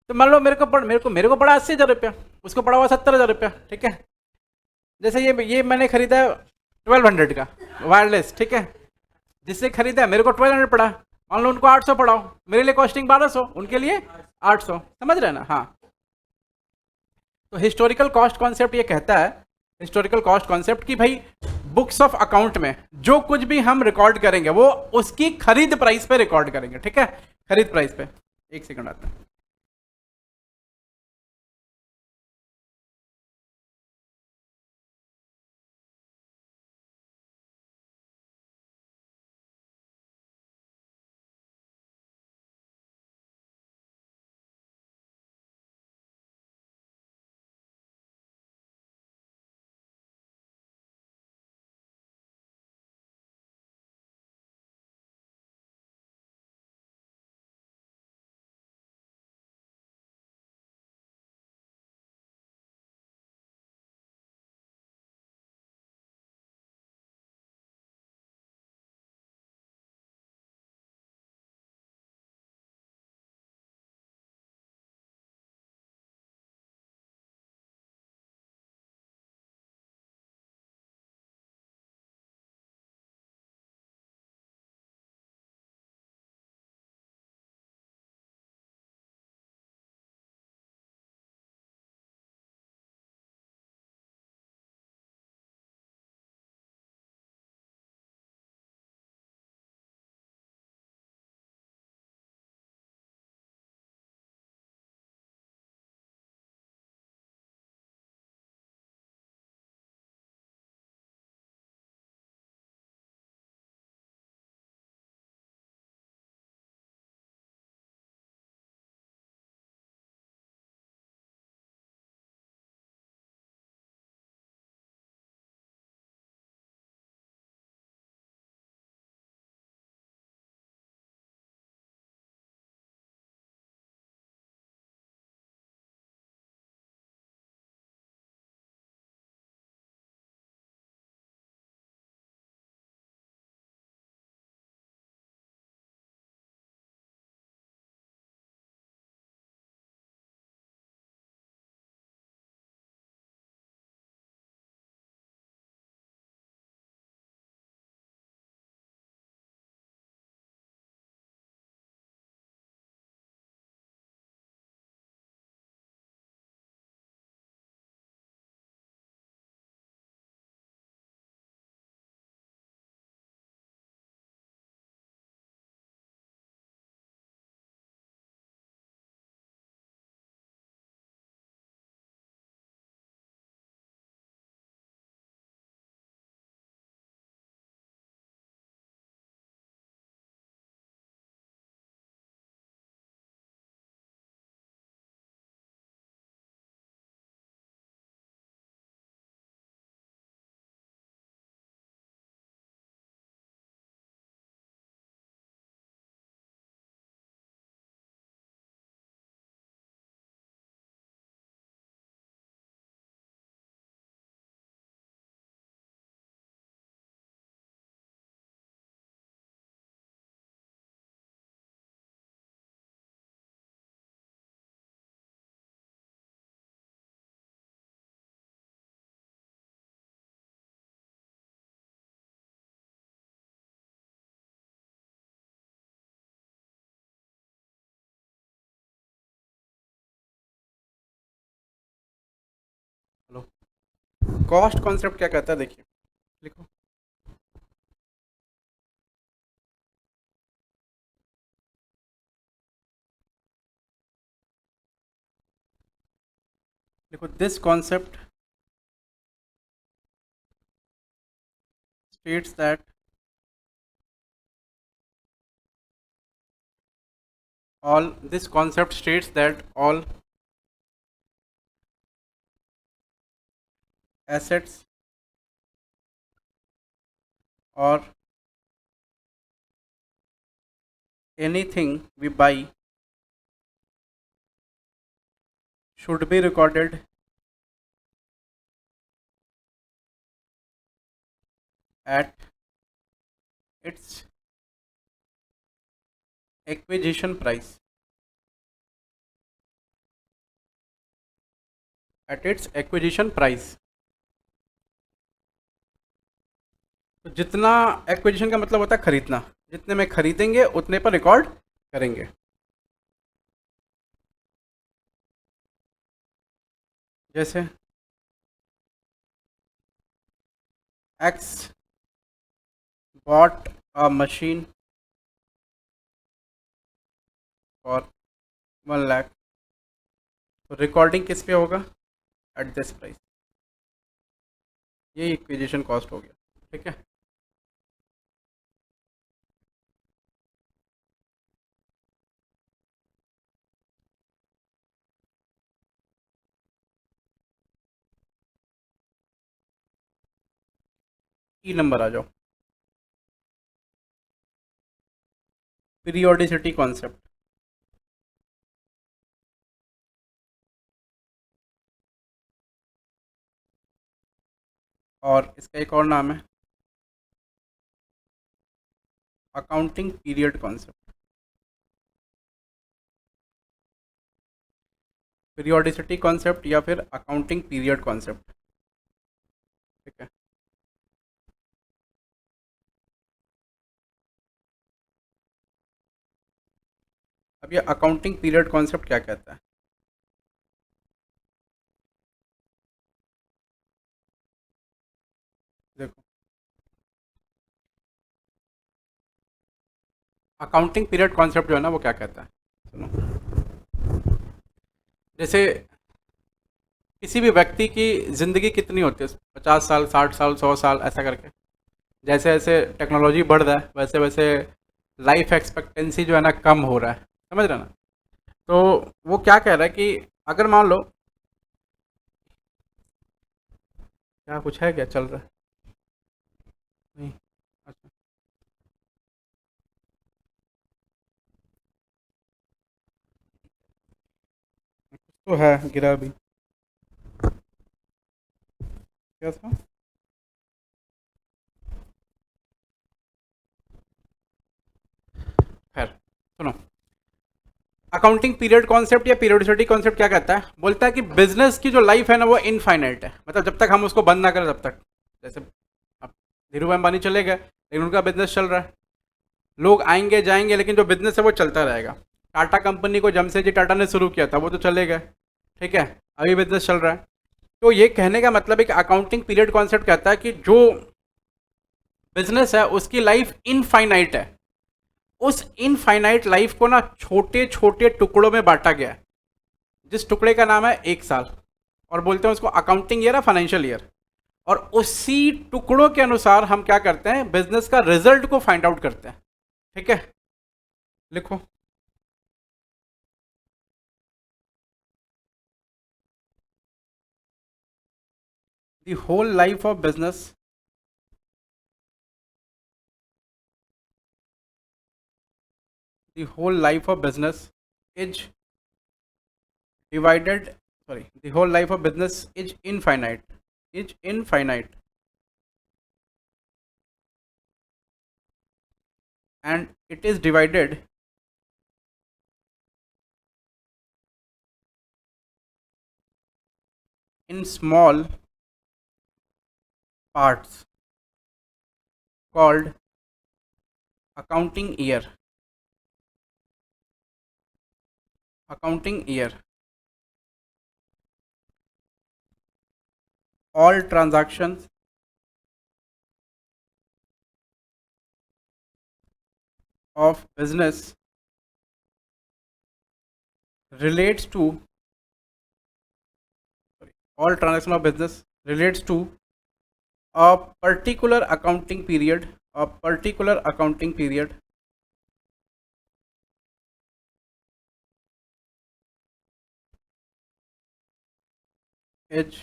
Speaker 1: तो मान लो मेरे को पड़ा 80,000 रुपया, उसको पड़ा हुआ 70,000 रुपया, ठीक है। जैसे ये मैंने खरीदा 1200 का वायरलेस, ठीक है, जिससे खरीदा मेरे को 1200 पड़ा, मान लो उनको 800 पड़ा हो, मेरे लिए कॉस्टिंग 1200, उनके लिए 800, समझ रहे ना। हाँ, तो हिस्टोरिकल कॉस्ट कॉन्सेप्ट ये कहता है, हिस्टोरिकल कॉस्ट कॉन्सेप्ट कि भाई बुक्स ऑफ अकाउंट में जो कुछ भी हम रिकॉर्ड करेंगे वो उसकी खरीद प्राइस पे रिकॉर्ड करेंगे, ठीक है, खरीद प्राइस पे। एक सेकंड आता है। कॉस्ट कॉन्सेप्ट क्या कहता है, देखिए, लिखो। देखो, this concept states that all this concept states that all assets or anything we buy should be recorded at its acquisition price, at its acquisition price। तो जितना एक्विजिशन का मतलब होता है खरीदना, जितने में खरीदेंगे उतने पर रिकॉर्ड करेंगे। जैसे x bought a machine for 1 lakh, तो रिकॉर्डिंग किस पे होगा, एट दिस प्राइस। ये एक्विजिशन कॉस्ट हो गया, ठीक है। ई नंबर आ जाओ, पीरियोडिसिटी कॉन्सेप्ट। और इसका एक और नाम है accounting period concept. Periodicity concept या फिर अकाउंटिंग पीरियड कॉन्सेप्ट, ठीक है। अब ये अकाउंटिंग पीरियड कॉन्सेप्ट क्या कहता है, देखो। अकाउंटिंग पीरियड कॉन्सेप्ट जो है ना वो क्या कहता है, सुनो। जैसे किसी भी व्यक्ति की ज़िंदगी कितनी होती है, 50 साल, 60 साल, 100 साल, ऐसा करके। जैसे जैसे टेक्नोलॉजी बढ़ रहा है वैसे वैसे लाइफ एक्सपेक्टेंसी जो है ना कम हो रहा है, समझ रहे हैं ना। तो वो क्या कह रहा है कि अगर मान लो, क्या कुछ है क्या चल रहा है, नहीं, अच्छा, तो है गिरा भी, क्या था। खैर, सुनो। अकाउंटिंग पीरियड कॉन्सेप्ट या पीरियोडिसिटी कॉन्सेप्ट क्या कहता है, बोलता है कि बिजनेस की जो लाइफ है ना वो इनफाइनाइट है, मतलब जब तक हम उसको बंद ना करें तब तक। जैसे अब धीरू भाई अंबानी चले गए लेकिन उनका बिजनेस चल रहा है, लोग आएंगे जाएंगे लेकिन जो बिजनेस है वो चलता रहेगा। टाटा कंपनी को जमशेदजी टाटा ने शुरू किया था, वो तो चले गए, ठीक है, अभी बिजनेस चल रहा है। तो ये कहने का मतलब है कि अकाउंटिंग पीरियड कॉन्सेप्ट कहता है कि जो बिजनेस है उसकी लाइफ इनफाइनाइट है, उस इनफाइनाइट लाइफ को ना छोटे छोटे टुकड़ों में बांटा गया है, जिस टुकड़े का नाम है 1 साल, और बोलते हैं उसको अकाउंटिंग ईयर या फाइनेंशियल ईयर। और उसी टुकड़ों के अनुसार हम क्या करते हैं, बिजनेस का रिजल्ट को फाइंड आउट करते हैं, ठीक है। लिखो, the whole life of business, the whole life of business is divided, sorry, the whole life of business is infinite, is infinite, and it is divided in small parts called accounting year, accounting year। all transactions of business relates to all transaction of business relates to a particular accounting period is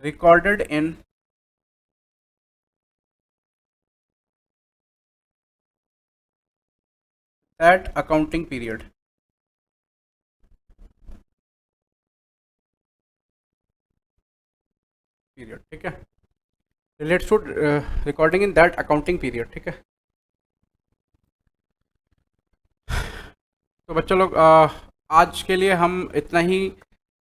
Speaker 1: recorded in that accounting period. ठीक है, relates to recording in that accounting period. ठीक है, तो बच्चों लोग आज के लिए हम इतना ही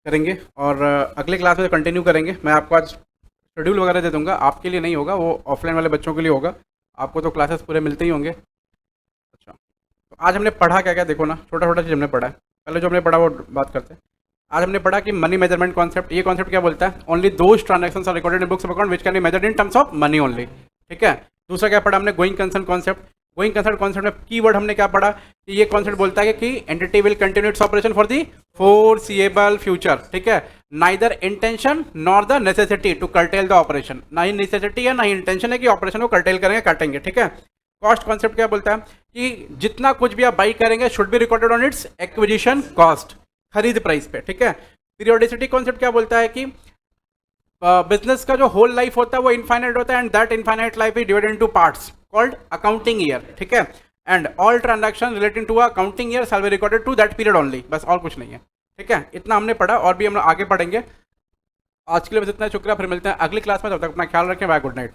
Speaker 1: करेंगे और अगले क्लास में कंटिन्यू करेंगे. मैं आपको आज शेड्यूल वगैरह दे दूंगा, आपके लिए नहीं होगा, वो ऑफलाइन वाले बच्चों के लिए होगा. आपको तो क्लासेस पूरे मिलते ही होंगे. अच्छा, तो आज हमने पढ़ा क्या क्या, देखो ना, छोटा छोटा चीज़ हमने पढ़ा है. पहले जो हमने पढ़ा वो बात करते हैं. आज हमने पढ़ा कि मनी मेजरमेंट कॉन्सेप्ट. ये कॉन्सेप्ट क्या बोलता है? Only those transactions are recorded in books of account which can be measured in terms of money only. ठीक है. दूसरा क्या पढ़ा हमने? Going concern concept. Going concern concept में कीवर्ड हमने क्या पढ़ा कि ये कॉन्सेप्ट बोलता है कि entity will continue its operation for the foreseeable future. ठीक है. Neither intention nor the necessity to cartel the operation. ना ही नेसेसिटी है ना ही इंटेंशन है कि ऑपरेशन को कर्टेल करेंगे, काटेंगे. ठीक है. कॉस्ट कॉन्सेप्ट क्या बोलता है कि जितना कुछ भी आप बाई करेंगे should be recorded on it's acquisition cost, खरीद प्राइस पे. ठीक है. पीरियोडिसिटी कॉन्सेप्ट क्या बोलता है कि बिजनेस का जो होल लाइफ होता है वो इनफाइनाइट होता है and that infinite life is divided into parts called accounting year. ठीक है. And all transaction relating to accounting year shall be recorded to that period only. बस और कुछ नहीं है. ठीक है. इतना हमने पढ़ा और भी हम आगे पढ़ेंगे. आज के लिए बस इतना. शुक्रिया. फिर मिलते हैं अगली क्लास में. तब तक अपना ख्याल रखें. बाय. Good night.